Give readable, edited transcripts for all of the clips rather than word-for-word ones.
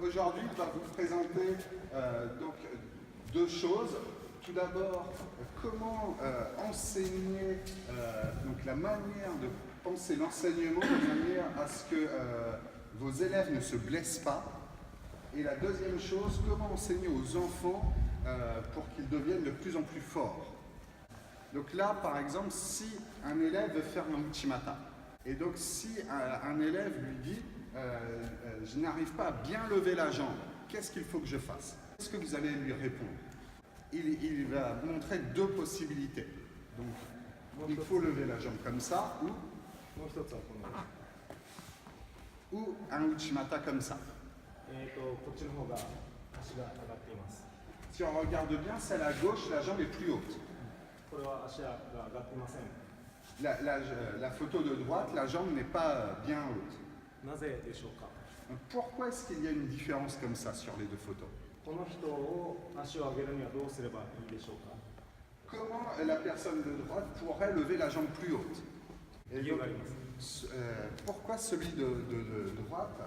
aujourd'hui, il va vous présenter donc, deux choses. Tout d'abord, comment enseigner, donc la manière de penser l'enseignement de manière à ce que vos élèves ne se blessent pas. Et la deuxième chose, comment enseigner aux enfants pour qu'ils deviennent de plus en plus forts. Donc là, par exemple, si un élève veut faire un uchimata, et donc si un élève lui dit je n'arrive pas à bien lever la jambe, qu'est-ce qu'il faut que je fasse? Qu'est-ce que vous allez lui répondre? Il va montrer deux possibilités. Donc, il faut lever la jambe comme ça, ou un uchimata comme ça. Si on regarde bien, celle à gauche, la jambe est plus haute. La photo de droite, la jambe n'est pas bien haute. Pourquoi est-ce qu'il y a une différence comme ça sur les deux photos? Comment la personne de droite pourrait lever la jambe plus haute? Et donc, pourquoi celui de droite,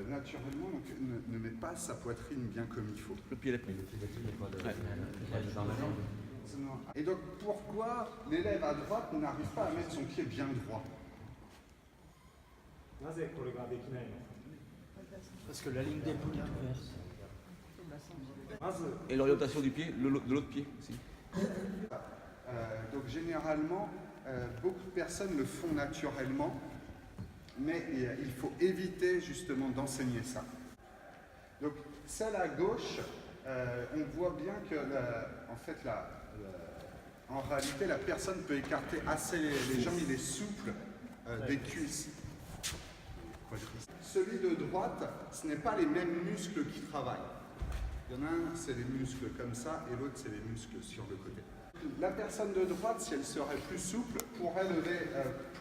naturellement, donc, ne met pas sa poitrine bien comme il faut? Le pied est Et donc, pourquoi l'élève à droite n'arrive pas à mettre son pied bien droit? Parce que la ligne d'épaule est ouverte. Et l'orientation du pied, de l'autre pied aussi. Donc généralement, beaucoup de personnes le font naturellement, mais il faut éviter justement d'enseigner ça. Donc celle à gauche, on voit bien que en réalité la personne peut écarter assez les jambes, il est souple des cuisses. Celui de droite, ce n'est pas les mêmes muscles qui travaillent. Il y en a un, c'est les muscles comme ça, et l'autre, c'est les muscles sur le côté. La personne de droite, si elle serait plus souple, pourrait lever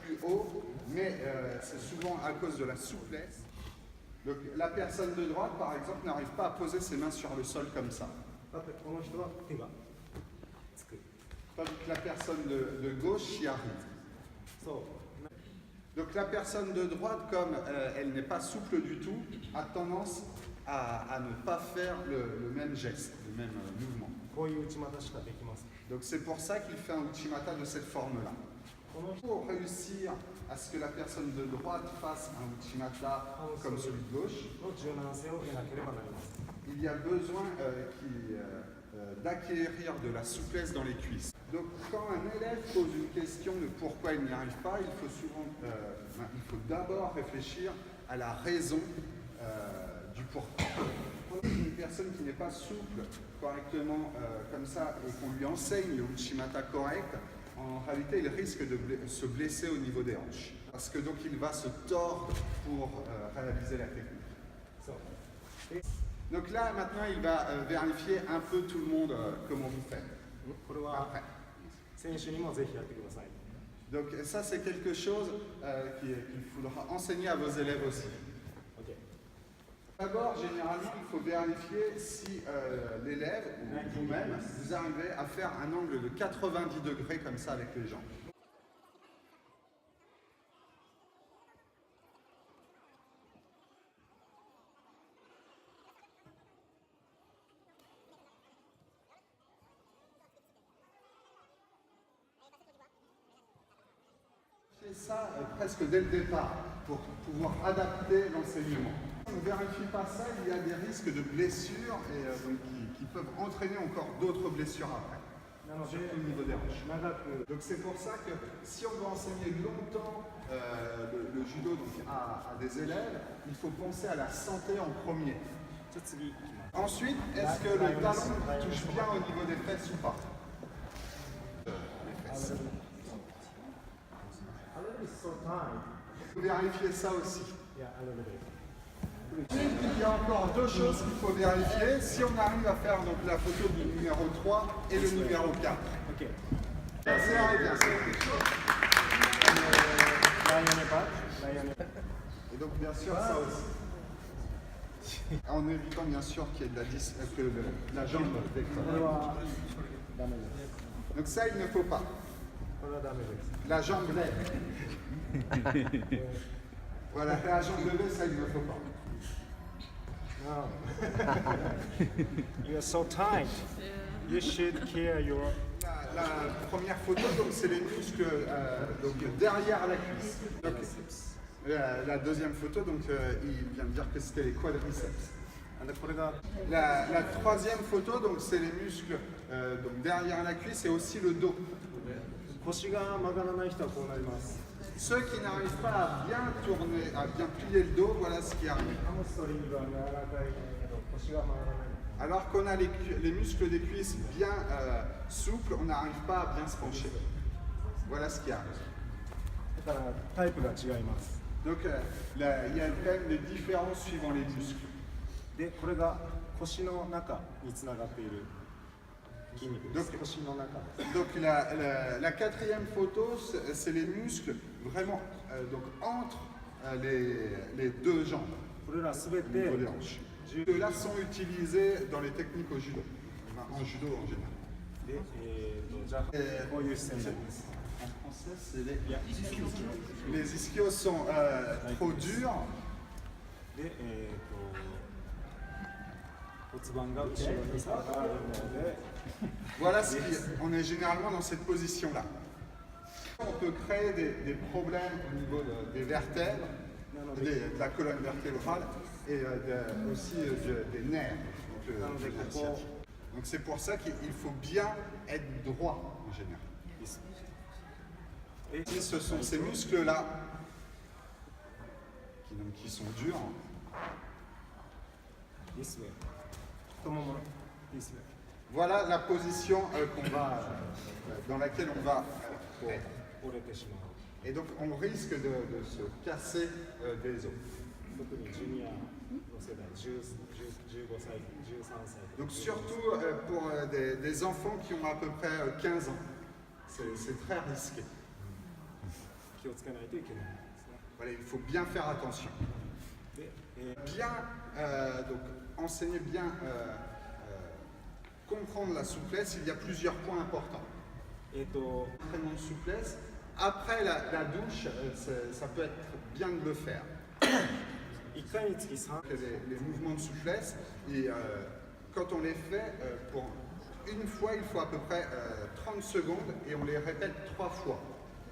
plus haut, mais c'est souvent à cause de la souplesse. Donc, la personne de droite, par exemple, n'arrive pas à poser ses mains sur le sol comme ça. Tandis que la personne de gauche y arrive. Donc la personne de droite, comme elle n'est pas souple du tout, a tendance à ne pas faire le même geste, le même mouvement. Donc c'est pour ça qu'il fait un uchimata de cette forme-là. Pour réussir à ce que la personne de droite fasse un uchimata comme celui de gauche, il y a besoin d'acquérir de la souplesse dans les cuisses. Donc quand un élève pose une question de pourquoi il n'y arrive pas, il faut d'abord réfléchir à la raison du pourquoi. Une personne qui n'est pas souple correctement comme ça et qu'on lui enseigne le uchimata correct, en réalité il risque de se blesser au niveau des hanches. Parce que donc il va se tordre pour réaliser la technique. Donc là maintenant il va vérifier un peu tout le monde comment vous faites. Après. Donc ça c'est quelque chose qu'il faudra enseigner à vos élèves aussi. D'abord, généralement, il faut vérifier si l'élève ou vous-même, vous arrivez à faire un angle de 90 degrés comme ça avec les jambes. Faites ça presque dès le départ pour pouvoir adapter l'enseignement. Si on ne vérifie pas ça, il y a des risques de blessures et, qui peuvent entraîner encore d'autres blessures après. Surtout au niveau des hanches. Donc c'est pour ça que si on veut enseigner longtemps le judo à des élèves, il faut penser à la santé en premier. Ensuite, est-ce que le talon touche bien au niveau des fesses ou pas? Les fesses. Il faut vérifier ça aussi. Il y a encore deux choses qu'il faut vérifier. Si on arrive à faire donc, la photo du numéro 3 et le numéro 4. Ok. C'est bien, et donc bien sûr ça aussi. En évitant bien sûr qu'il y ait que la jambe décolle. Donc ça il ne faut pas. La jambe lève. Voilà, la jambe levée, ça il ne faut pas. No. You're so tight. You should care your. La première photo, donc c'est les muscles donc derrière la cuisse. Donc, la deuxième photo, donc il vient de dire que c'était les quadriceps. La troisième photo, donc c'est les muscles donc derrière la cuisse et aussi le dos. 腰が曲がらない人はこうなります。 Ceux qui n'arrivent pas à bien tourner, à bien plier le dos, voilà ce qui arrive. ハムストリングは柔らかいけど腰が曲がらない。 Alors qu'on a les muscles des cuisses bien souples, on n'arrive pas à bien se pencher. Voilà ce qui arrive. だからタイプが違います。 Donc il y a quand même des différences suivant les muscles. で、これが腰の中につながっている筋肉です。腰の中。 Donc la quatrième photo, c'est les muscles vraiment donc entre les deux jambes, これらすべ au て niveau des hanches. Ceux-là sont utilisés dans les techniques au judo, en judo en général. で、じゃあこういう姿勢になります。 En français, c'est les ischios sont trop durs. で、骨盤が後ろに下がるので、 Voilà on est généralement dans cette position-là. On peut créer des problèmes au niveau des vertèbres, de la colonne vertébrale et aussi des nerfs. Donc c'est pour ça qu'il faut bien être droit en général. Et ce sont ces muscles-là qui sont durs. this way. 太ももの this way. Voilà la position dans laquelle on va. 折れてしまう。 Et donc on risque de se casser des os. 特にジュニアの世代、15歳、13歳。 Donc surtout pour des enfants qui ont à peu près 15 ans. C'est très risqué. 気をつけないといけないですね。 Voilà, il faut bien faire attention. で、 Bien, donc enseigner bien, comprendre la souplesse, il y a plusieurs points importants. Entraînement de souplesse. Après la douche, ça peut être bien de le faire. 1回につき3 Les mouvements de souplesse, et quand on les fait, pour une fois, il faut à peu près 30 secondes et on les répète 3 fois.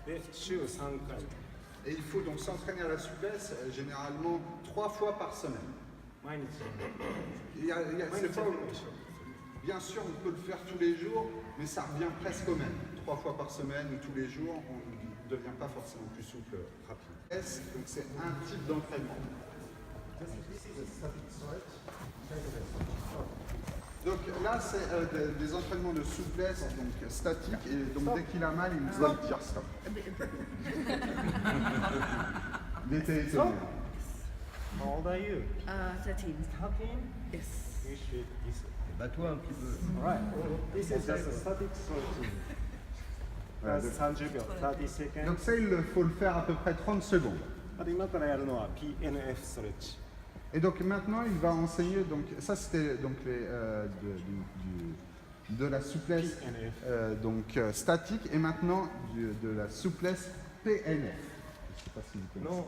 で、週3回。 Et il faut donc s'entraîner à la souplesse généralement 3 fois par semaine. 毎日。 C'est pas, bien sûr, on peut le faire tous les jours, mais ça revient presque au même. 3 fois par semaine ou tous les jours, on ne devient pas forcément plus souple rapidement. Donc c'est un type d'entraînement. Donc là, c'est des entraînements de souplesse donc statiques, et donc dès qu'il a mal, il doit dire stop. Il était étonné. How old are you? 13. 13? Yes. You should this. Bats-toi un petit peu. Alright. This is just a static stretching. Voilà, 30秒、30 seconds. Donc ça, il faut le faire à peu près 30 secondes. あと今からやるのは PNF ストレッチ。 Et donc maintenant, il va enseigner, donc ça c'était donc de la souplesse donc, statique, et maintenant de la souplesse PNF. Je ne sais pas si vous connaissez.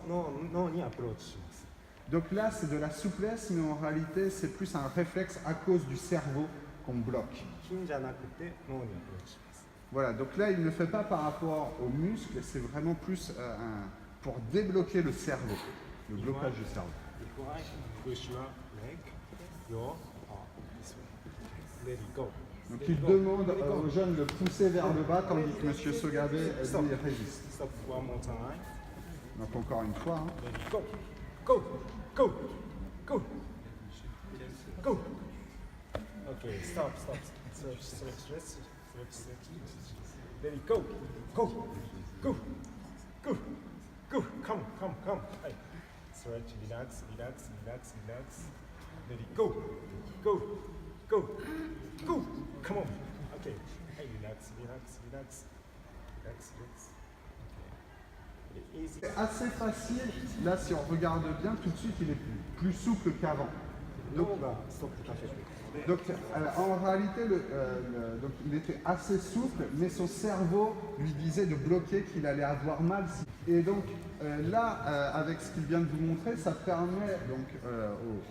脳にアプローチします。 Donc là, c'est de la souplesse, mais en réalité, c'est plus un réflexe à cause du cerveau qu'on bloque. 筋じゃなくて脳にアプローチします。 Voilà, donc là, il ne fait pas par rapport aux muscles, c'est vraiment plus pour débloquer le cerveau, le blocage du cerveau. If I push your leg, your arm this way. Let it go. Donc il demande aux jeunes de pousser vers le bas, tandis que M. Sogabe lui résiste. Stop one more time. Donc encore une fois. Hein. Let it go. Go. Go. Go. Go. Okay, stop. Stretch. Let it go. Go. Go. Go. Go. Come. Hey. Stretch, relax. Let it go. Go. Come on. Okay. Hey, relax. Okay. Easy. C'est assez facile. Là, si on regarde bien, tout de suite, il est plus souple qu'avant. 脳がストップかけて Donc en réalité, donc, il était assez souple, mais son cerveau lui disait de bloquer, qu'il allait avoir mal. Et donc là, avec ce qu'il vient de vous montrer, ça permet donc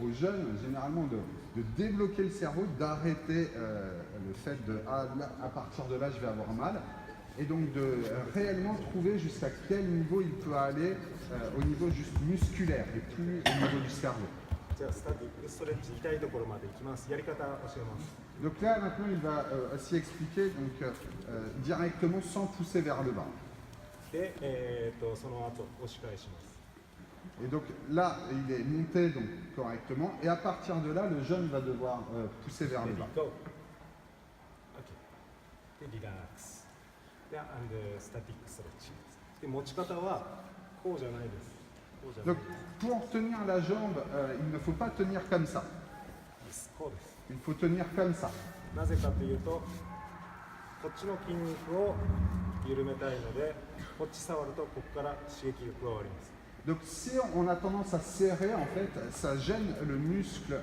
aux jeunes généralement de débloquer le cerveau, d'arrêter le fait de à partir de là je vais avoir mal, et donc de réellement trouver jusqu'à quel niveau il peut aller au niveau juste musculaire et plus au niveau du cerveau. じゃあスタティックストレッチ痛いところまで行きます。やり方教えます。 Donc là maintenant il va aussi expliquer donc, directement sans pousser vers le bas. で、その後押し返します。 Et donc là il est monté donc, correctement, et à partir de là le jeune va devoir pousser vers le bas. Go. OK。で、リラックス。で、スタティックストレッチ。で、持ち方はこうじゃないです。こうじゃない Donc です。 pour tenir la jambe, il ne faut pas tenir comme ça. こうです。 Il faut tenir comme ça. なぜかというと、こっちの筋肉を緩めたいので、こっち触るとここから刺激が加わります。 Donc si on a tendance à serrer, en fait, ça gêne le muscle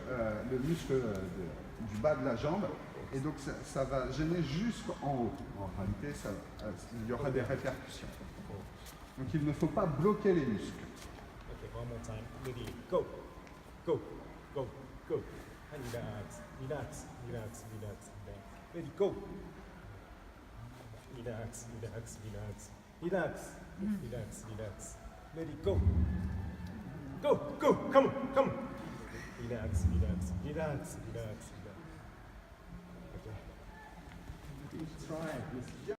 du bas de la jambe, et donc ça va gêner jusqu'en haut. En réalité, il y aura des répercussions. Donc il ne faut pas bloquer les muscles. OK, one more time. Ready, go. Go. Go. Go. And relax. Relax. Relax. Relax. Relax. Ready, go. Relax. Relax. Relax. Relax. Relax. Relax. Ready, go. Go. Go. Come on. Come on. Relax. Relax. Relax. Relax. Relax. Okay. Try.